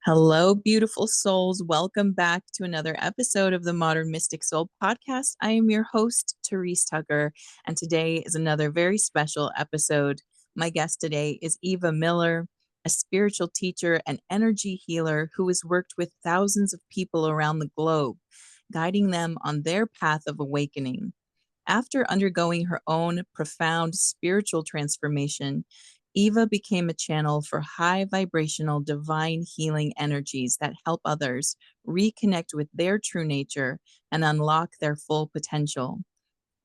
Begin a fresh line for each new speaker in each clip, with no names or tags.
Hello, beautiful souls. Welcome back to another episode of the Modern Mystic Soul podcast. I am your host, Theresa Tucker, and today is another very special episode. My guest today is Eva Müller, a spiritual teacher and energy healer who has worked with thousands of people around the globe, guiding them on their path of awakening. After undergoing her own profound spiritual transformation, Eva became a channel for high vibrational divine healing energies that help others reconnect with their true nature and unlock their full potential.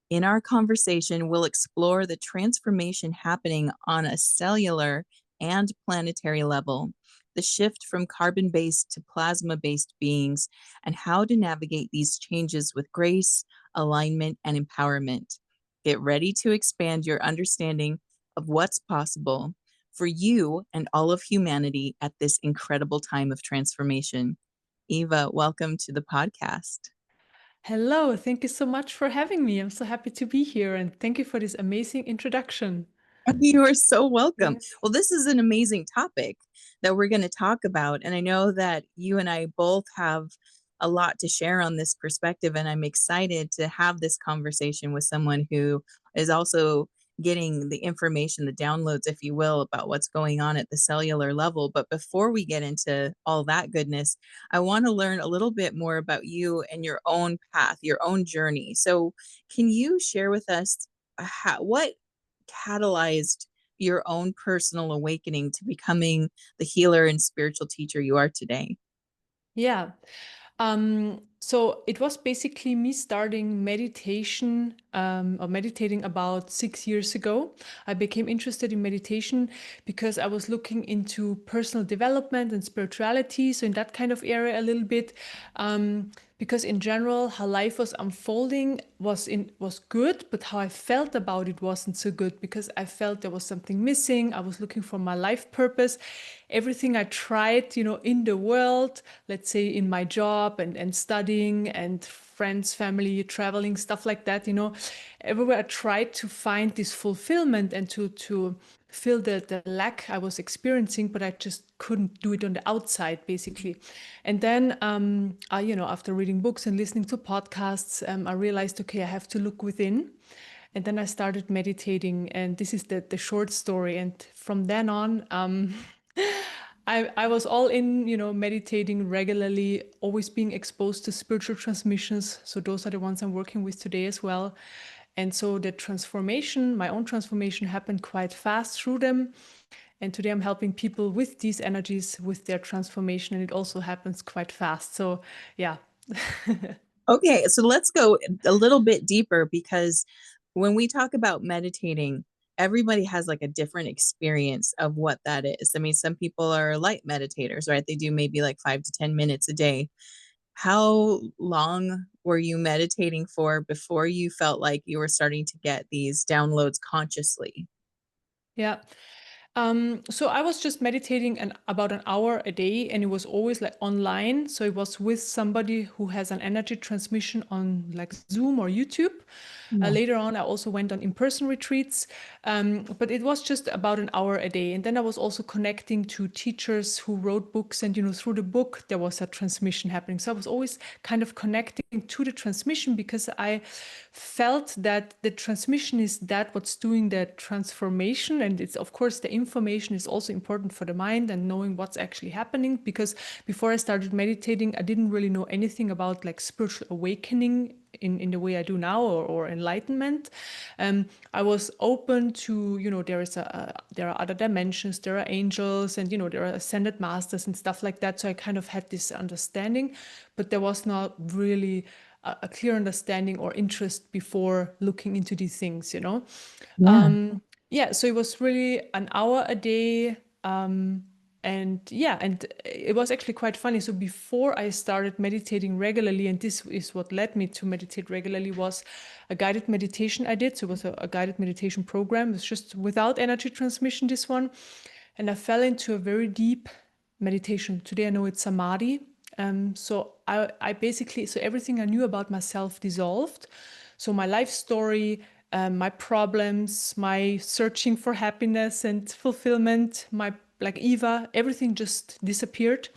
In our conversation, we'll explore the transformation happening on a cellular and planetary level, the shift from carbon based to plasma based beings, and how to navigate these changes with grace, alignment, and empowerment. Get ready to expand your understanding of what's possible for you and all of humanity at this incredible time of transformation. Eva, welcome to the podcast.
Hello, thank you so much for having me. I'm so happy to be here and thank you for this amazing introduction.
You are so welcome.
Yes.
Well, this is an amazing topic that we're going to talk about. And I know that you and I both have a lot to share on this perspective. And I'm excited to have this conversation with someone who is also getting the information, the downloads, if you will, about what's going on at the cellular level. But before we get into all that goodness, I want to learn a little bit more about you and your own path, your own journey. So, can you share with us what catalyzed your own personal awakening to becoming the healer and spiritual teacher you are today?
Yeah. So it was basically me starting meditation or meditating about 6 years ago. I became interested in meditation because I was looking into personal development and spirituality. So in that kind of area a little bit. Because in general, how life was unfolding was good, but how I felt about it wasn't so good because I felt there was something missing. I was looking for my life purpose. Everything I tried, in the world, let's say in my job and studying and friends, family, traveling, stuff like that, everywhere I tried to find this fulfillment and to fill the lack I was experiencing, but I just couldn't do it on the outside, basically. And then, after reading books and listening to podcasts, I realized, okay, I have to look within. And then I started meditating, and this is the short story. And from then on, I was all in, meditating regularly, always being exposed to spiritual transmissions. So those are the ones I'm working with today as well. And so the transformation, my own transformation, happened quite fast through them. And today I'm helping people with these energies, with their transformation, and it also happens quite fast. So, yeah.
Okay, so let's go a little bit deeper because when we talk about meditating, everybody has like a different experience of what that is. I mean, some people are light meditators, right? They do maybe like 5 to 10 minutes a day. How long were you meditating for before you felt like you were starting to get these downloads consciously?
Yeah. So I was just meditating about an hour a day, and it was always like online. So it was with somebody who has an energy transmission on like Zoom or YouTube.
Yeah.
Later on, I also went on in-person retreats, but it was just about an hour a day. And then I was also connecting to teachers who wrote books, and through the book there was a transmission happening. So I was always kind of connecting to the transmission because I felt that the transmission is that what's doing the transformation, and it's of course the information is also important for the mind and knowing what's actually happening. Because before I started meditating, I didn't really know anything about like spiritual awakening in the way I do now, or enlightenment. I was open to, there are other dimensions, there are angels, and there are ascended masters and stuff like that. So I kind of had this understanding, but there was not really a clear understanding or interest before looking into these things.
Yeah.
Yeah, so it was really an hour a day. And yeah, and it was actually quite funny. So before I started meditating regularly, and this is what led me to meditate regularly, was a guided meditation I did. So it was a guided meditation program. It's just without energy transmission, this one. And I fell into a very deep meditation. Today I know it's samadhi. So I basically, so everything I knew about myself dissolved. So my life story, my problems, my searching for happiness and fulfillment, my like Eva, everything just disappeared.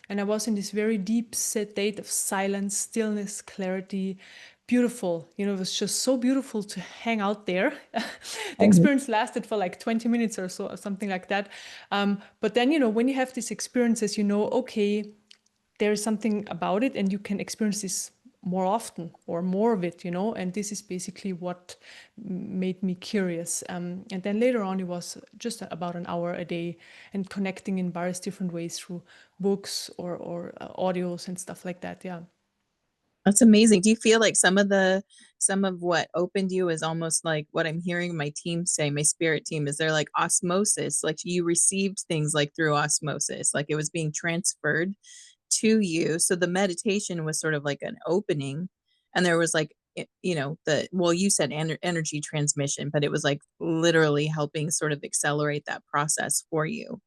And I was in this very deep state of silence, stillness, clarity, beautiful. You know, it was just so beautiful to hang out there. The
Mhm.
experience lasted for like 20 minutes or so, or something like that. But then, you know, when you have these experiences, you know, okay, there's something about it and you can experience this more often or more of it, you know, and this is basically what made me curious. And then later on, it was just about an hour a day and connecting in various different ways through books or audios and stuff like that. Yeah.
That's amazing. Do you feel like some of what opened you is almost like what I'm hearing my team say, my spirit team, is there like osmosis, like you received things like through osmosis, like it was being transferred to you. So the meditation was sort of like an opening, and there was like you know, the well, you said energy transmission, but it was like literally helping sort of accelerate that process for you.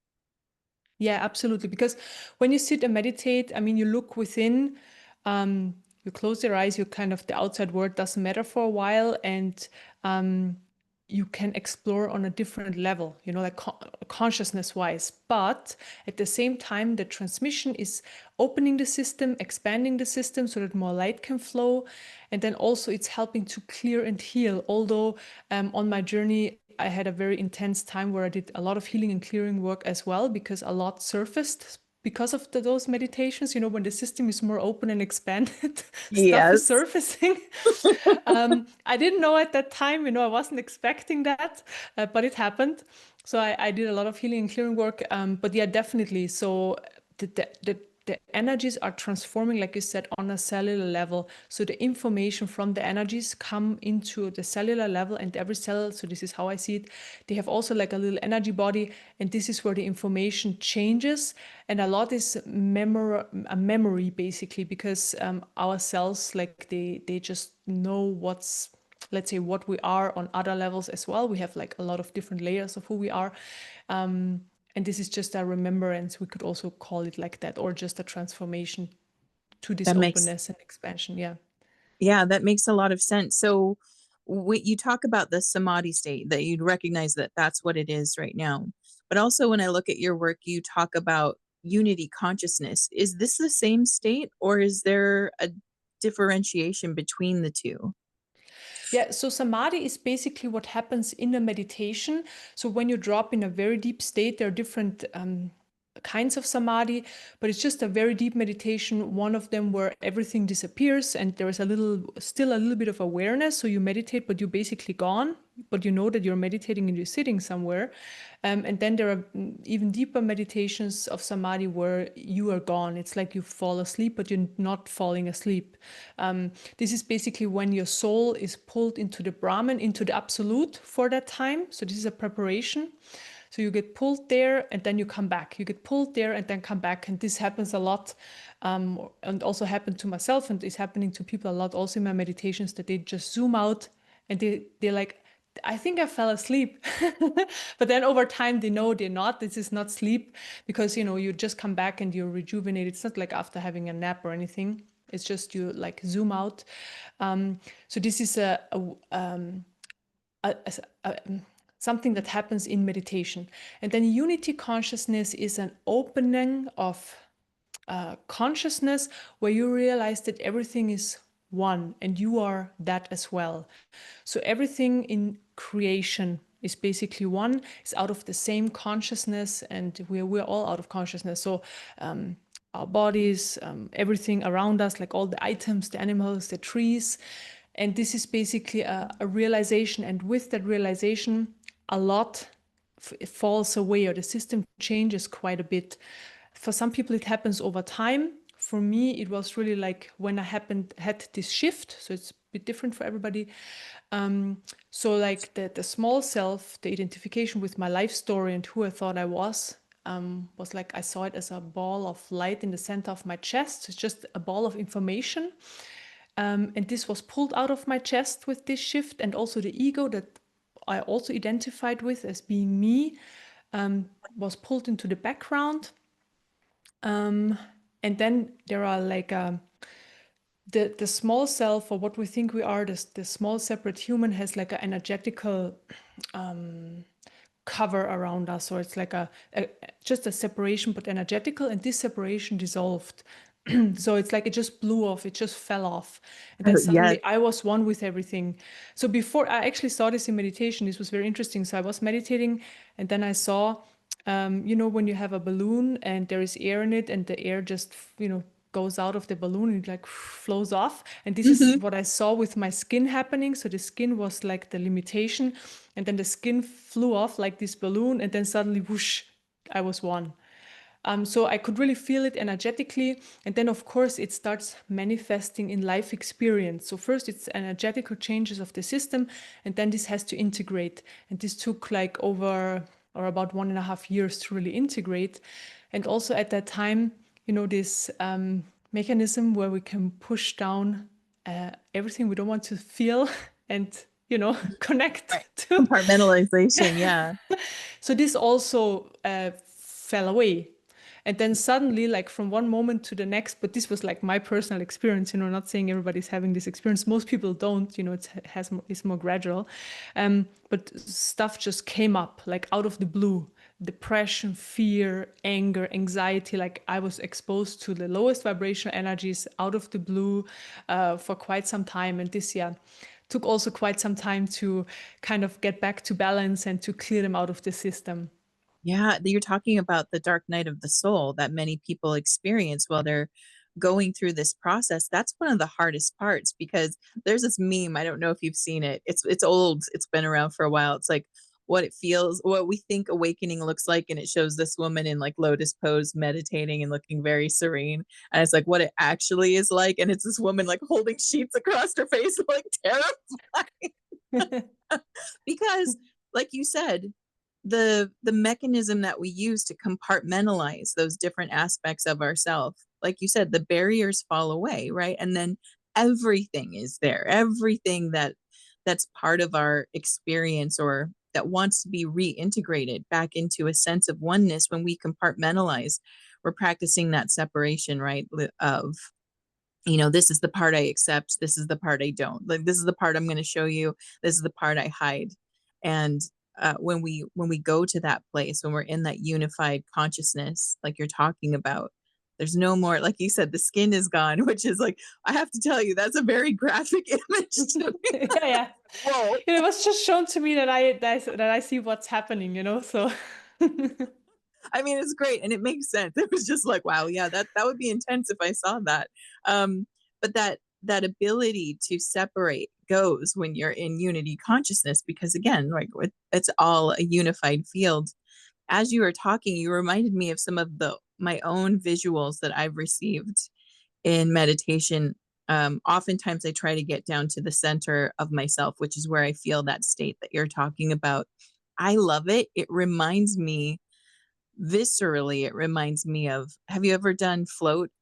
Yeah, absolutely. Because when you sit and meditate, I mean, you look within, you close your eyes, you kind of, the outside world doesn't matter for a while, and um, you can explore on a different level, you know, like consciousness wise. But at the same time, the transmission is opening the system, expanding the system so that more light can flow. And then also it's helping to clear and heal. Although on my journey, I had a very intense time where I did a lot of healing and clearing work as well, because a lot surfaced because of those meditations. You know, when the system is more open and expanded, stuff is
Yes.
surfacing. I didn't know at that time, you know, I wasn't expecting that, but it happened. So I did a lot of healing and clearing work. But yeah, definitely. So the energies are transforming, like you said, on a cellular level. So the information from the energies come into the cellular level, and every cell, so this is how I see it, they have also like a little energy body, and this is where the information changes. And a lot is a memory basically, because our cells, like they just know what's, let's say, what we are on other levels as well. We have like a lot of different layers of who we are. And this is just a remembrance. We could also call it like that, or just a transformation to this
That makes
openness and expansion. Yeah.
Yeah, that makes a lot of sense. So, you talk about the samadhi state, that you'd recognize that that's what it is right now. But also, when I look at your work, you talk about unity consciousness. Is this the same state, or is there a differentiation between the two?
Yeah, so samadhi is basically what happens in a meditation. So when you drop in a very deep state, there are different kinds of samadhi, but it's just a very deep meditation. One of them where everything disappears and there is still a little bit of awareness. So you meditate, but you're basically gone, but you know that you're meditating and you're sitting somewhere. And then there are even deeper meditations of samadhi where you are gone. It's like you fall asleep, but you're not falling asleep. This is basically when your soul is pulled into the Brahman, into the absolute for that time. So this is a preparation. So you get pulled there and then you come back. You get pulled there and then come back. And this happens a lot, and also happened to myself, and is happening to people a lot also in my meditations, that they just zoom out and they're like, I think I fell asleep. But then over time they know they're not. This is not sleep, because you know you just come back and you're rejuvenated. It's not like after having a nap or anything. It's just you like zoom out. So this is a, a- something that happens in meditation. And then unity consciousness is an opening of consciousness, where you realize that everything is one and you are that as well. So everything in creation is basically one, is out of the same consciousness, and we're all out of consciousness. So our bodies, everything around us, like all the items, the animals, the trees. And this is basically a realization. And with that realization, a lot falls away, or the system changes quite a bit. For some people, it happens over time. For me, it was really like when I had this shift. So it's a bit different for everybody. So like the small self, the identification with my life story and who I thought I was like I saw it as a ball of light in the center of my chest. It's just a ball of information. And this was pulled out of my chest with this shift, and also the ego that I also identified with as being me was pulled into the background. And then there are like the small self, or what we think we are, the small separate human, has like an energetical cover around us. So it's like just a separation, but energetical, and this separation dissolved. So it's like it just blew off, it just fell off. And then
Yes.
suddenly I was one with everything. So before I actually saw this in meditation, this was very interesting. So I was meditating and then I saw, when you have a balloon and there is air in it and the air just, goes out of the balloon and like flows off. And this is
Hmm.
what I saw with my skin happening. So the skin was like the limitation. And then the skin flew off like this balloon. And then suddenly, whoosh, I was one. So I could really feel it energetically. And then, of course, it starts manifesting in life experience. So first, it's energetical changes of the system, and then this has to integrate. And this took like over or about 1.5 years to really integrate. And also at that time, this mechanism where we can push down everything we don't want to feel and, connect
Right.
to.
Compartmentalization. Yeah.
So this also fell away. And then suddenly, like from one moment to the next, but this was like my personal experience, not saying everybody's having this experience. Most people don't, it's more gradual. But stuff just came up like out of the blue. Depression, fear, anger, anxiety. Like I was exposed to the lowest vibrational energies out of the blue for quite some time. And this, yeah, took also quite some time to kind of get back to balance and to clear them out of the system.
Yeah, you're talking about the dark night of the soul that many people experience while they're going through this process. That's one of the hardest parts because there's this meme, I don't know if you've seen it. It's old, it's been around for a while. It's like what we think awakening looks like, and it shows this woman in like lotus pose meditating and looking very serene. And it's like what it actually is like, and it's this woman like holding sheets across her face like terrified. Because like you said, the mechanism that we use to compartmentalize those different aspects of ourselves, like you said, the barriers fall away, right? And then everything is there, everything that's part of our experience or that wants to be reintegrated back into a sense of oneness. When we compartmentalize, we're practicing that separation, right? Of, this is the part I accept, this is the part I don't, like this is the part I'm going to show you, this is the part I hide. And when we go to that place, when we're in that unified consciousness like you're talking about, there's no more, like you said, the skin is gone, which is like, I have to tell you, that's a very graphic image to me.
Yeah, yeah.
Whoa.
It was just shown to me that I see what's happening. So
I mean, it's great and it makes sense. It was just like, wow, yeah, that would be intense if I saw that. But that ability to separate goes when you're in unity consciousness, because again, like it's all a unified field. As you were talking, you reminded me of some of the my own visuals that I've received in meditation. Oftentimes I try to get down to the center of myself, which is where I feel that state that you're talking about. I love it. It reminds me viscerally, it reminds me of, have you ever done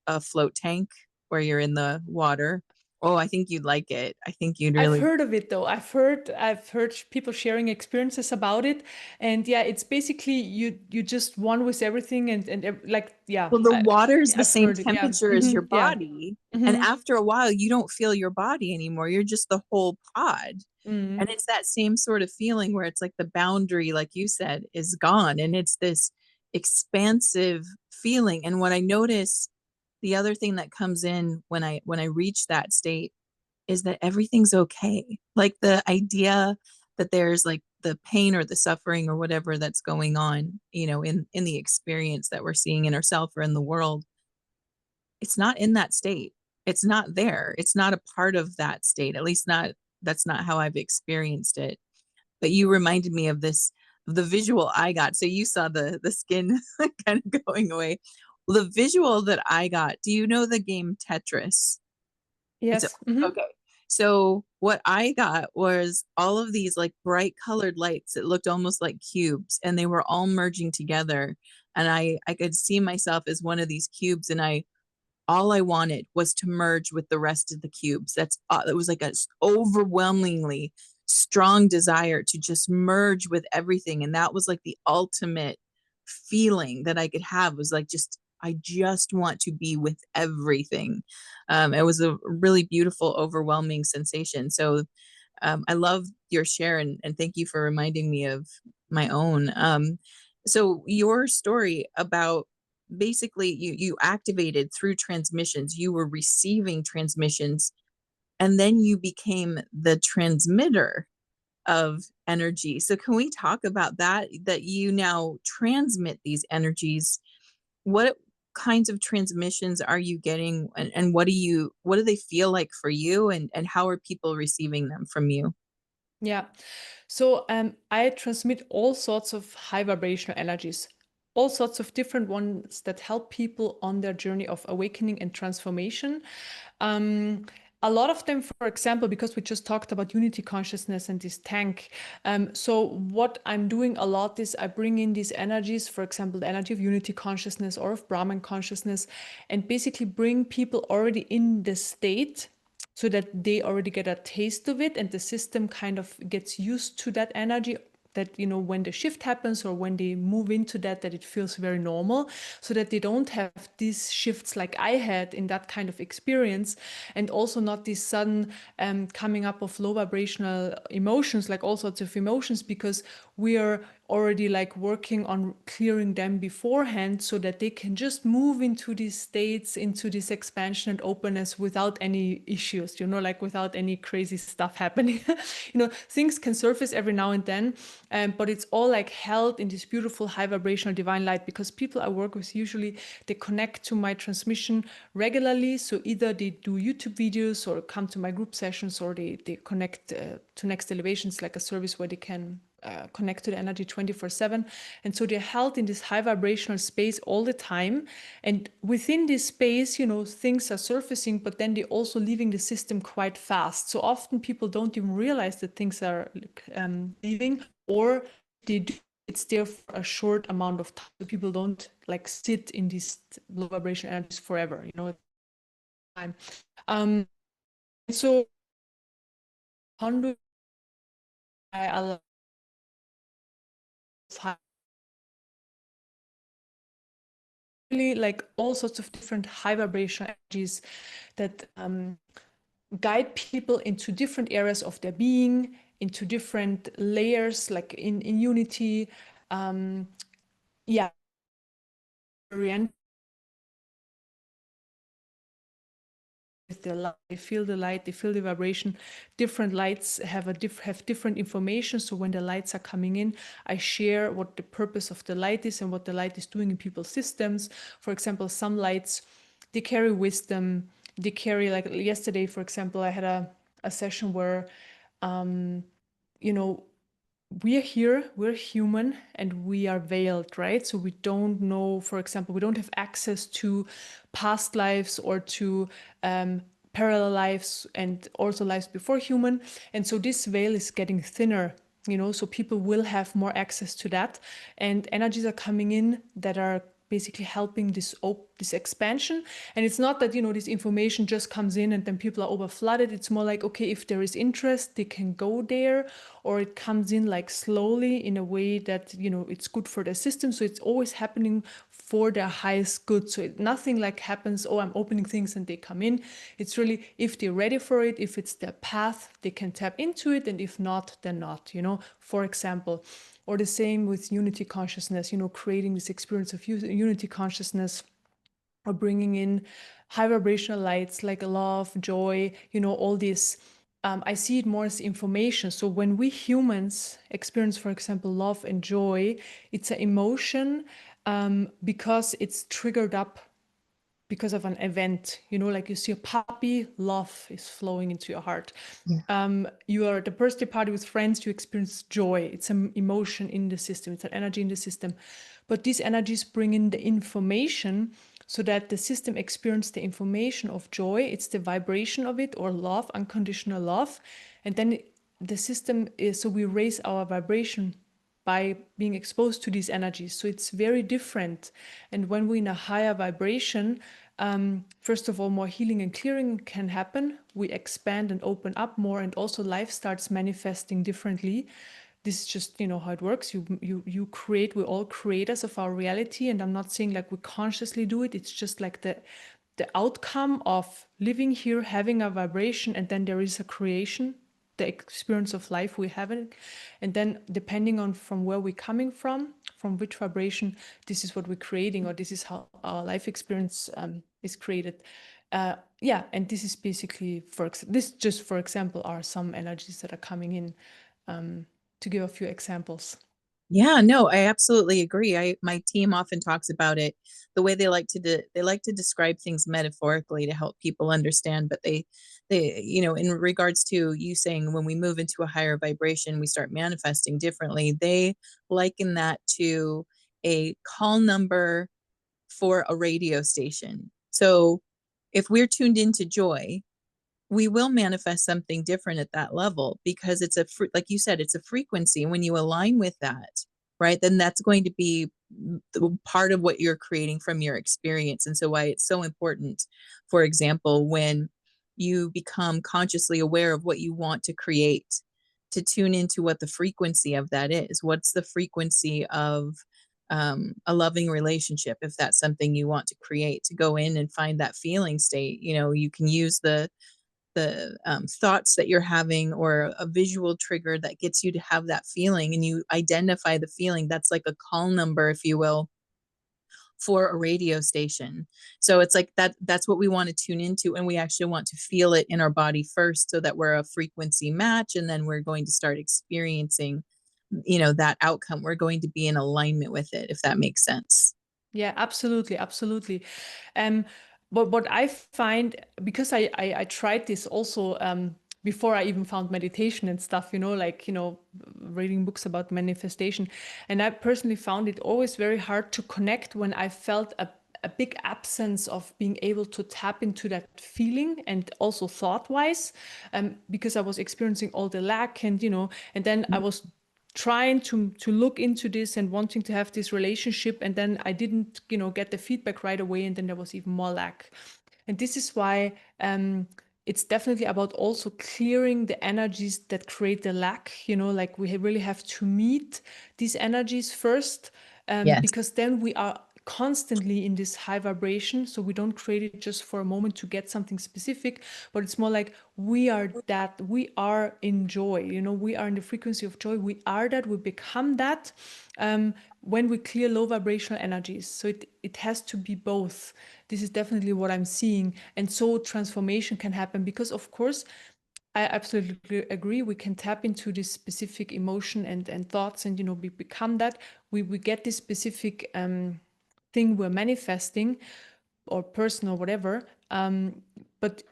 a float tank where you're in the water? Oh, I think you'd like it. I think you'd
I've
really.
heard of it though. I've heard people sharing experiences about it, and yeah, it's basically you just one with everything, and like yeah,
Well, the water's the
I've
same
heard it. Yeah,
temperature as your
yeah.
body. And
Hmm.
after a while, you don't feel your body anymore. You're just the whole pod. And
Hmm.
it's that same sort of feeling where it's like the boundary, like you said, is gone. And it's this expansive feeling. And what I notice, the other thing that comes in when I reach that state is that everything's okay. Like the idea that there's like the pain or the suffering or whatever that's going on, in the experience that we're seeing in ourselves or in the world, it's not in that state. It's not there. It's not a part of that state. At least not that's not how I've experienced it. But you reminded me of this, the visual I got. So you saw the skin kind of going away. Well, the visual that I got, do you know the game Tetris? It's
Yes. Hmm.
okay. So what I got was all of these like bright colored lights. It looked almost like cubes, and they were all merging together. And I could see myself as one of these cubes, and I all I wanted was to merge with the rest of the cubes. It was like a overwhelmingly strong desire to just merge with everything, and that was like the ultimate feeling that I could have, was like just I just want to be with everything. It was a really beautiful, overwhelming sensation. So I love your share, and thank you for reminding me of my own. So your story about basically you activated through transmissions, you were receiving transmissions, and then you became the transmitter of energy. So can we talk about that? That you now transmit these energies. What kinds of transmissions are you getting, and what do they feel like for you, and how are people receiving them from you?
Yeah. So I transmit all sorts of high vibrational energies, all sorts of different ones that help people on their journey of awakening and transformation. Um, a lot of them, for example, because we just talked about unity consciousness and this tank. So what I'm doing a lot is I bring in these energies, for example, the energy of unity consciousness or of Brahman consciousness, and basically bring people already in the state so that they already get a taste of it and the system kind of gets used to that energy, that when the shift happens or when they move into that it feels very normal, so that they don't have these shifts like I had in that kind of experience, and also not this sudden coming up of low vibrational emotions, like all sorts of emotions, because we are already like working on clearing them beforehand so that they can just move into these states, into this expansion and openness without any issues, like without any crazy stuff happening. Things can surface every now and then, but it's all like held in this beautiful high vibrational divine light, because people I work with usually they connect to my transmission regularly. So either they do YouTube videos or come to my group sessions, or they connect to Next Elevations, like a service where they can connect to the energy 24/7. And so they're held in this high vibrational space all the time. And within this space, things are surfacing, but then they're also leaving the system quite fast. So often people don't even realize that things are leaving, or they do. It's there for a short amount of time. So people don't like sit in these low vibration energies forever, time. So how do I allow really like all sorts of different high vibration energies that guide people into different areas of their being, into different layers, like in unity. Yeah, with the light, they feel the light, they feel the vibration. Different lights have have different information. So when the lights are coming in, I share what the purpose of the light is and what the light is doing in people's systems. For example, some lights, they carry wisdom. They carry, like yesterday, for example, I had a session where you know we're here, we're human, and we are veiled, right? So we don't know, for example, we don't have access to past lives or to parallel lives and also lives before human. And so this veil is getting thinner, so people will have more access to that. And energies are coming in that are basically helping this expansion. And it's not that this information just comes in and then people are over flooded. It's more like, okay, if there is interest, they can go there, or it comes in like slowly in a way that it's good for the system. So it's always happening for their highest good. So nothing like happens, oh, I'm opening things and they come in. It's really, if they're ready for it, if it's their path, they can tap into it, and if not, then not, for example. Or the same with unity consciousness, creating this experience of unity consciousness, or bringing in high vibrational lights like love, joy, all this. I see it more as information. So when we humans experience, for example, love and joy, it's an emotion because it's triggered up because of an event. Like you see a puppy, love is flowing into your heart.
Yeah.
You are at the birthday party with friends, you experience joy. It's an emotion in the system, it's an energy in the system. But these energies bring in the information so that the system experiences the information of joy. It's the vibration of it, or love, unconditional love. And then the system is, so we raise our vibration by being exposed to these energies. So it's very different. And when we're in a higher vibration, first of all, more healing and clearing can happen. We expand and open up more, and also life starts manifesting differently. This is just how it works. You create. We're all creators of our reality, and I'm not saying like we consciously do it. It's just like the outcome of living here, having a vibration, and then there is a creation. the experience of life we're having. And then depending on from where we're coming from which vibration, this is what we're creating, or this is how our life experience is created. Yeah, and this is basically, this just for example are some energies that are coming in, to give a few examples.
Yeah, no, I absolutely agree. My team often talks about it the way they like to describe things metaphorically to help people understand, but they in regards to you saying when we move into a higher vibration, we start manifesting differently. They liken that to a call number for a radio station. So if we're tuned into joy, we will manifest something different at that level because it's like you said, it's a frequency. And when you align with that, right, then that's going to be part of what you're creating from your experience. And so why it's so important, for example, when you become consciously aware of what you want to create, to tune into what the frequency of that is. What's the frequency of a loving relationship, if that's something you want to create, to go in and find that feeling state. You can use the thoughts that you're having or a visual trigger that gets you to have that feeling, and you identify the feeling. That's like a call number, if you will, for a radio station. So it's like that's what we want to tune into, and we actually want to feel it in our body first so that we're a frequency match, and then we're going to start experiencing that outcome. We're going to be in alignment with it, if that makes sense.
Yeah, absolutely, absolutely. Um, but what I find, because I tried this also, before I even found meditation and stuff, like, reading books about manifestation. And I personally found it always very hard to connect when I felt a big absence of being able to tap into that feeling, and also thought wise, because I was experiencing all the lack, and then I was trying to look into this and wanting to have this relationship, and then I didn't get the feedback right away, and then there was even more lack. And this is why, it's definitely about also clearing the energies that create the lack, like we really have to meet these energies first,
Yes.
because then we are constantly in this high vibration, so we don't create it just for a moment to get something specific, but it's more like we are in joy, we are in the frequency of joy, we are that, we become that, when we clear low vibrational energies. So it has to be both. This is definitely what I'm seeing, and so transformation can happen, because of course I absolutely agree. We can tap into this specific emotion and thoughts, and we become that. We get this specific thing we're manifesting, or person, or whatever. But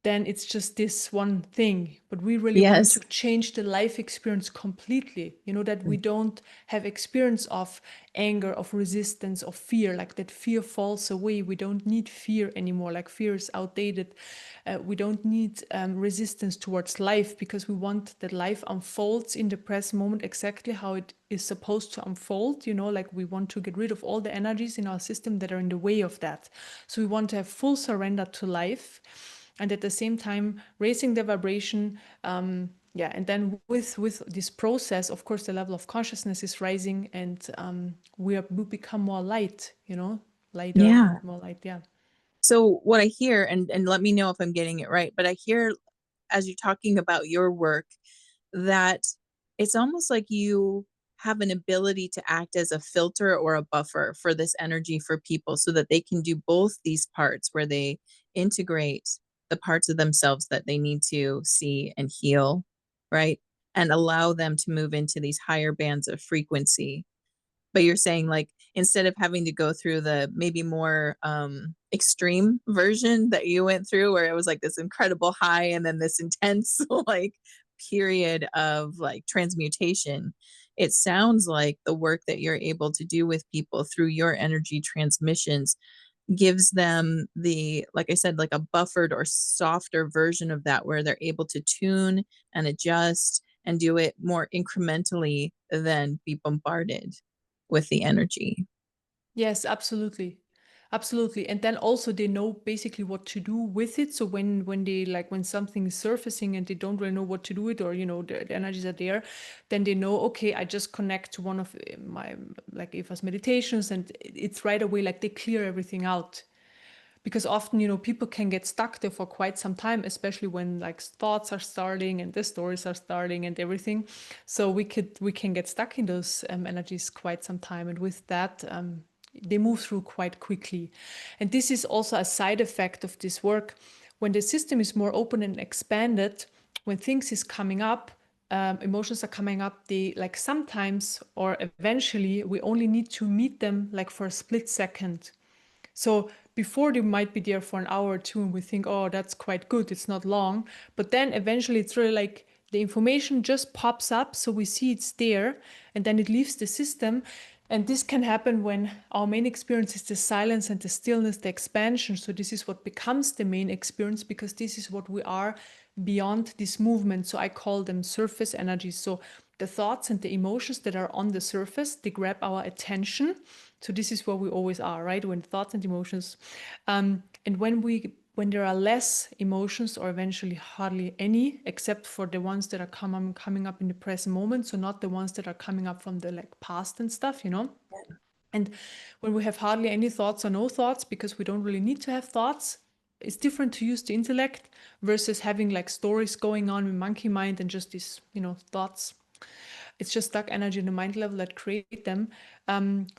then it's just this one thing. But we really want to
Yes.
change the life experience completely, that we don't have experience of anger, of resistance, of fear, like that fear falls away. We don't need fear anymore, like fear is outdated. We don't need resistance towards life, because we want that life unfolds in the present moment exactly how it is supposed to unfold, like we want to get rid of all the energies in our system that are in the way of that. So we want to have full surrender to life, and at the same time raising the vibration. Yeah, and then with this process, of course, the level of consciousness is rising, and we become more light, lighter
Yeah.
and more light. Yeah.
So what I hear, and let me know if I'm getting it right, but I hear as you're talking about your work that it's almost like you have an ability to act as a filter or a buffer for this energy for people so that they can do both these parts where they integrate the parts of themselves that they need to see and heal, right? And allow them to move into these higher bands of frequency. But you're saying, like, instead of having to go through the maybe more extreme version that you went through, where it was like this incredible high and then this intense like period of like transmutation, it sounds like the work that you're able to do with people through your energy transmissions gives them, the like I said, like a buffered or softer version of that, where they're able to tune and adjust and do it more incrementally than be bombarded with the energy.
Yes, absolutely. Absolutely. And then also they know basically what to do with it. So when they, like, when something is surfacing and they don't really know what to do with it, or the energies are there, then they know, okay, I just connect to one of my, like, Eva's meditations, and it's right away, like, they clear everything out. because often, you know, people can get stuck there for quite some time, especially when like thoughts are starting and the stories are starting and everything. So we can get stuck in those energies quite some time, and with that, they move through quite quickly. And this is also a side effect of this work. When the system is more open and expanded, when things is coming up, emotions are coming up, they like sometimes or eventually we only need to meet them like for a split second. So before they might be there for an hour or two and we think, oh, that's quite good, it's not long. But then eventually it's really like the information just pops up. So we see it's there and then it leaves the system. And this can happen when our main experience is the silence and the stillness, the expansion. So this is what becomes the main experience because this is what we are beyond this movement. So I call them surface energies. So the thoughts and the emotions that are on the surface, they grab our attention. So this is where we always are, right? When thoughts and emotions, and when there are less emotions or eventually hardly any, except for the ones that are coming up in the present moment. So not the ones that are coming up from the like past and stuff, you know. And when we have hardly any thoughts or no thoughts, because we don't really need to have thoughts, it's different to use the intellect versus having like stories going on in monkey mind and just these, you know, thoughts. It's just stuck energy in the mind level that create them.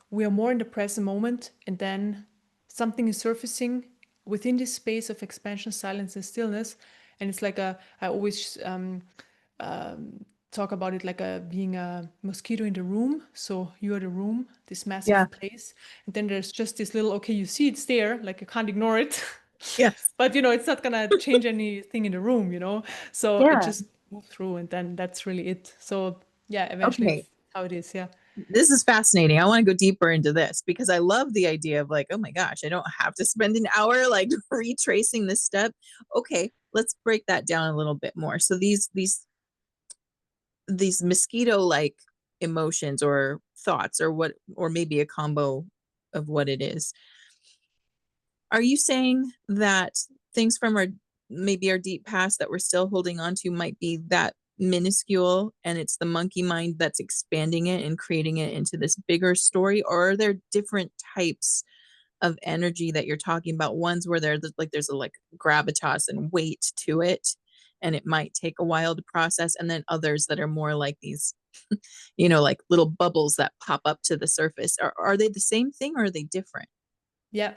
We are more in the present moment, and then something is surfacing within this space of expansion, silence, and stillness. And it's like I always talk about it like being a mosquito in the room. So you are the room, this
Yeah.
massive place, and then there's just this little, okay, you see it's there, like you can't ignore it.
Yes.
But you know, it's not gonna change anything in the room, you know. So it
Yeah.
just moves through, and then that's really it. So yeah, eventually
Okay.
it's how it is. Yeah.
This is fascinating. I want to go deeper into this because I love the idea of like, oh my gosh, I don't have to spend an hour like retracing this step. Okay, let's break that down a little bit more. So these mosquito like emotions or thoughts or what, or maybe a combo of what it is. Are you saying that things from our maybe our deep past that we're still holding on to might be that minuscule and it's the monkey mind that's expanding it and creating it into this bigger story? Or are there different types of energy that you're talking about, ones where there's a like gravitas and weight to it and it might take a while to process, and then others that are more like these like little bubbles that pop up to the surface? Are they the same thing or are they different?
Yeah.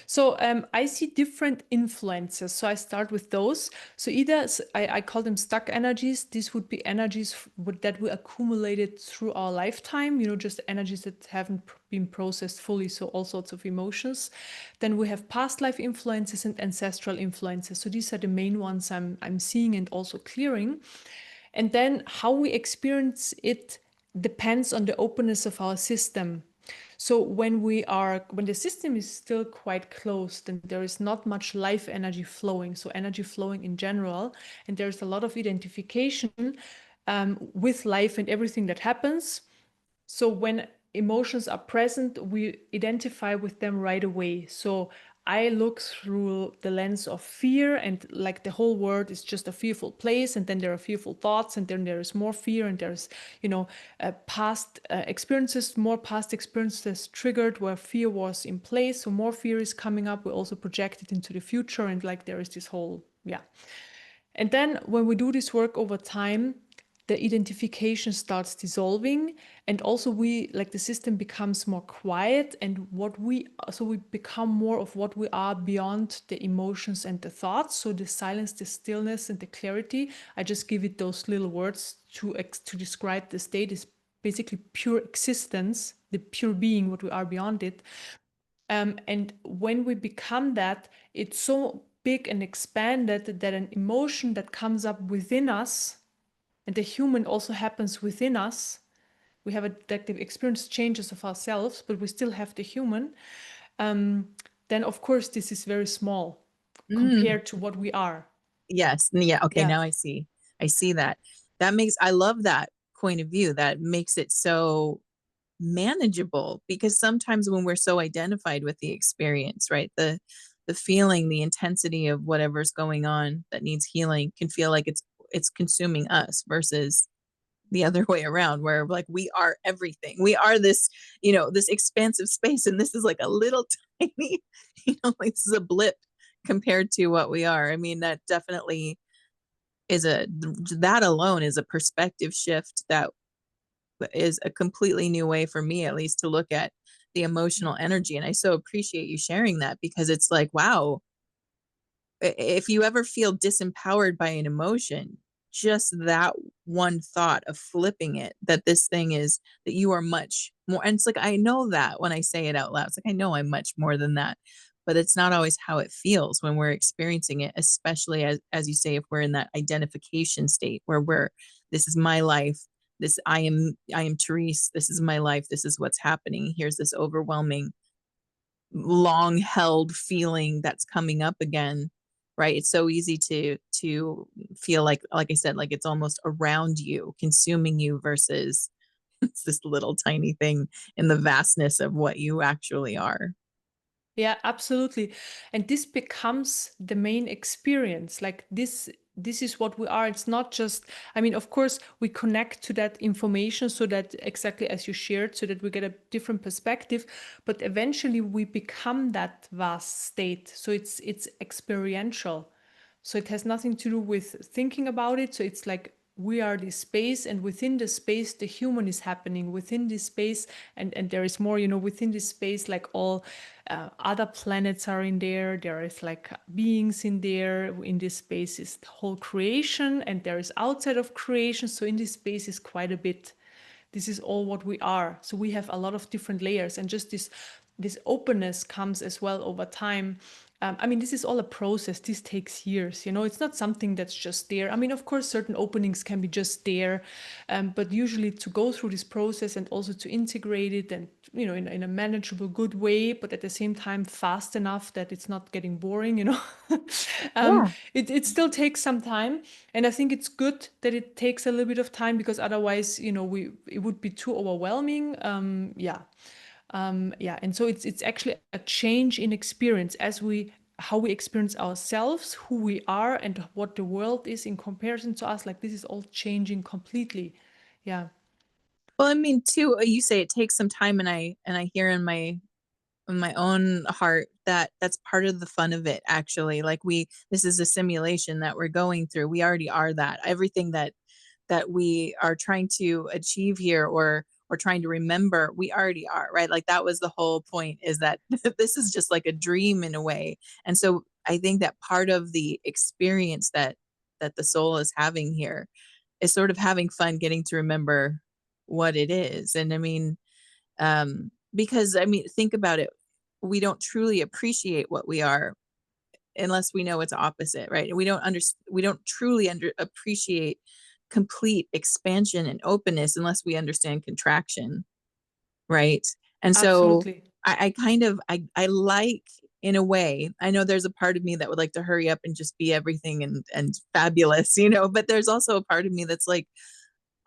So I see different influences. So I start with those. So either I call them stuck energies. These would be energies that we accumulated through our lifetime, you know, just energies that haven't been processed fully. So all sorts of emotions. Then we have past life influences and ancestral influences. So these are the main ones I'm seeing and also clearing. And then how we experience it depends on the openness of our system. So when the system is still quite closed and there is not much life energy flowing, so energy flowing in general, and there's a lot of identification with life and everything that happens. So when emotions are present, we identify with them right away. So I look through the lens of fear, and like the whole world is just a fearful place, and then there are fearful thoughts, and then there is more fear, and there's, you know, past experiences, more past experiences triggered where fear was in place. So more fear is coming up. We also project it into the future, and like there is this whole, yeah. And then when we do this work over time, the identification starts dissolving, and also we like the system becomes more quiet, and we become more of what we are beyond the emotions and the thoughts. So the silence, the stillness, and the clarity, I just give it those little words to describe the state, is basically pure existence, the pure being, what we are beyond it. And when we become that, it's so big and expanded that an emotion that comes up within us, and the human also happens within us. We have a like the experience changes of ourselves, but we still have the human. Then of course this is very small
Mm,
compared to what we are.
yes. Yeah. Okay.
Yeah.
Now I see. I see that. I love that point of view. That makes it so manageable because sometimes when we're so identified with the experience, right? The feeling, the intensity of whatever's going on that needs healing can feel like it's consuming us versus the other way around, where like we are everything. We are this, this expansive space, and this is like a little tiny, like this is a blip compared to what we are. I mean, that definitely is that alone is a perspective shift that is a completely new way for me, at least, to look at the emotional energy. And I so appreciate you sharing that, because it's like, wow, if you ever feel disempowered by an emotion, just that one thought of flipping it, that this thing is, that you are much more. And it's like, I know that when I say it out loud, it's like, I know I'm much more than that. But it's not always how it feels when we're experiencing it, especially as you say, if we're in that identification state where this is my life. I am Therese. This is my life. This is what's happening. Here's this overwhelming, long held feeling that's coming up again, right? It's so easy to feel like I said, like it's almost around you, consuming you, versus it's this little tiny thing in the vastness of what you actually are.
Yeah, absolutely. And this becomes the main experience. Like this is what we are. It's not just, I mean, of course, we connect to that information so that exactly as you shared, so that we get a different perspective, but eventually we become that vast state. So it's experiential. So it has nothing to do with thinking about it. So it's like we are this space, and within the space the human is happening within this space, and there is more, within this space, like all other planets are in there. There is like beings in there. In this space is the whole creation, and there is outside of creation. So in this space is quite a bit. This is all what we are. So we have a lot of different layers, and just this openness comes as well over time. I mean, this is all a process. This takes years. It's not something that's just there. I mean, of course, certain openings can be just there, but usually to go through this process and also to integrate it, and in a manageable, good way, but at the same time fast enough that it's not getting boring.
Yeah.
It still takes some time, and I think it's good that it takes a little bit of time, because otherwise, it would be too overwhelming. Yeah, and so it's actually a change in experience, how we experience ourselves, who we are, and what the world is in comparison to us. Like this is all changing completely. Yeah,
Well, I mean, too, you say it takes some time, and I hear in my own heart that that's part of the fun of it, actually. Like, this is a simulation that we're going through. We already are that. Everything that we are trying to achieve here, or trying to remember, we already are, right? Like, that was the whole point, is that this is just like a dream in a way. And so I think that part of the experience that the soul is having here is sort of having fun getting to remember what it is. And I mean, because I mean, think about it, we don't truly appreciate what we are unless we know it's opposite, right? We don't truly appreciate complete expansion and openness unless we understand contraction, right? And so
absolutely.
I kind of I like, in a way, I know there's a part of me that would like to hurry up and just be everything and fabulous, but there's also a part of me that's like,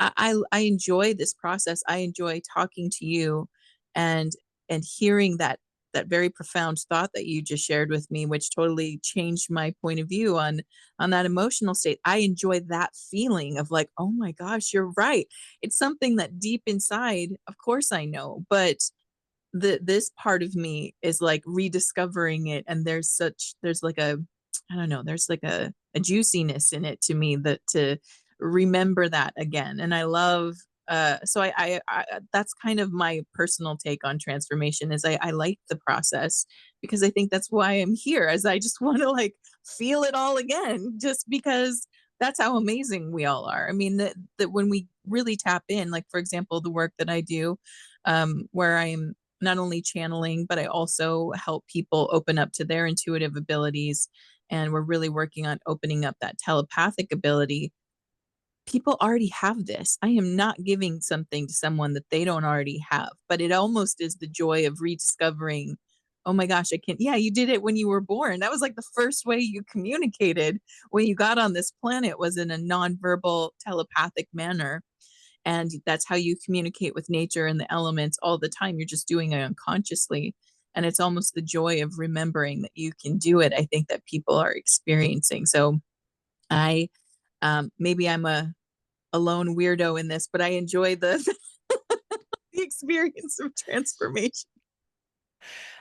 I enjoy this process. I enjoy talking to you, and hearing that very profound thought that you just shared with me, which totally changed my point of view on that emotional state. I enjoy that feeling of like, oh my gosh, you're right. It's something that deep inside, of course I know, but this part of me is like rediscovering it, and there's like a, I don't know, there's like a juiciness in it to me, that to remember that again. And I love, so I that's kind of my personal take on transformation, is I like the process, because I think that's why I'm here, as I just want to like feel it all again, just because that's how amazing we all are. I mean, that when we really tap in, like for example, the work that I do, where I'm not only channeling, but I also help people open up to their intuitive abilities. And we're really working on opening up that telepathic ability. People already have this. I am not giving something to someone that they don't already have, but it almost is the joy of rediscovering, oh my gosh, I can't. Yeah, you did it when you were born. That was like the first way you communicated when you got on this planet, was in a nonverbal telepathic manner. And that's how you communicate with nature and the elements all the time. You're just doing it unconsciously, and it's almost the joy of remembering that you can do it, I think, that people are experiencing. So I maybe I'm a lone weirdo in this, but I enjoy the the experience of transformation.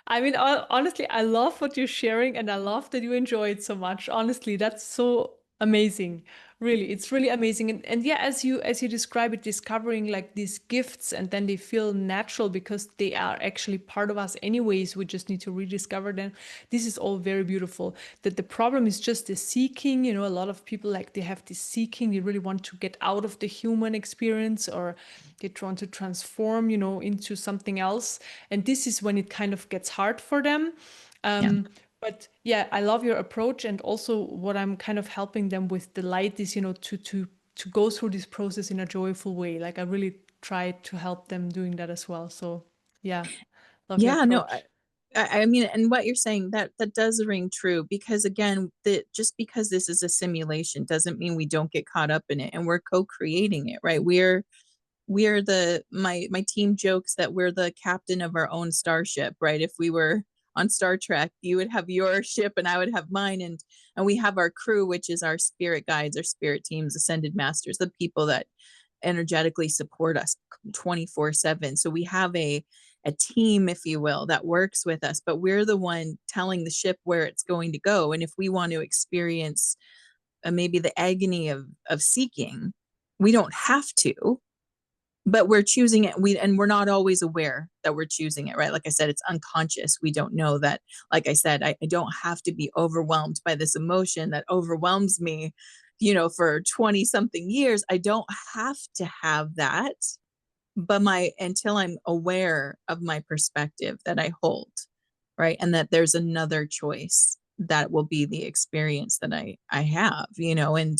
I mean, honestly, I love what you're sharing and I love that you enjoy it so much. Honestly, that's so amazing. Really, it's really amazing. And yeah, as you describe it, discovering like these gifts and then they feel natural because they are actually part of us anyways. We just need to rediscover them. This is all very beautiful. That the problem is just the seeking, a lot of people like they have this seeking, they really want to get out of the human experience or they want to transform, into something else. And this is when it kind of gets hard for them.
Yeah.
But yeah, I love your approach, and also what I'm kind of helping them with the light is, to go through this process in a joyful way. Like I really try to help them doing that as well. So yeah, love your
Yeah, no,
approach.
I mean, and what you're saying that does ring true because again, just because this is a simulation doesn't mean we don't get caught up in it, and we're co-creating it, right? We're the my team jokes that we're the captain of our own starship, right? If we were on Star Trek, you would have your ship and I would have mine, and we have our crew, which is our spirit guides, our spirit teams, ascended masters, the people that energetically support us 24/7. So we have a team, if you will, that works with us, but we're the one telling the ship where it's going to go. And if we want to experience maybe the agony of seeking, we don't have to, but we're choosing it. We're not always aware that we're choosing it, right? Like I said, it's unconscious. We don't know that. Like I said, I don't have to be overwhelmed by this emotion that overwhelms me, for 20 something years. I don't have to have that, but until I'm aware of my perspective that I hold, right? And that there's another choice that will be the experience that I have, and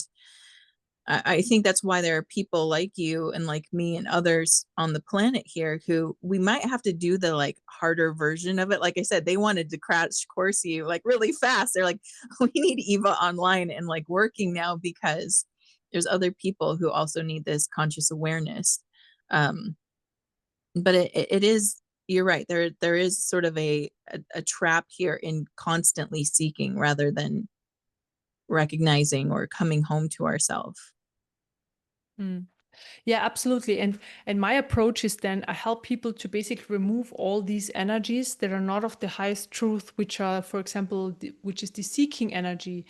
I think that's why there are people like you and like me and others on the planet here who we might have to do the like harder version of it. Like I said, they wanted to crash course you like really fast. They're like, we need Eva online and like working now because there's other people who also need this conscious awareness. Um, but it is, you're right. There is sort of a trap here in constantly seeking rather than recognizing or coming home to ourselves.
Mm. Yeah, absolutely. And my approach is then I help people to basically remove all these energies that are not of the highest truth, which are, for example, which is the seeking energy,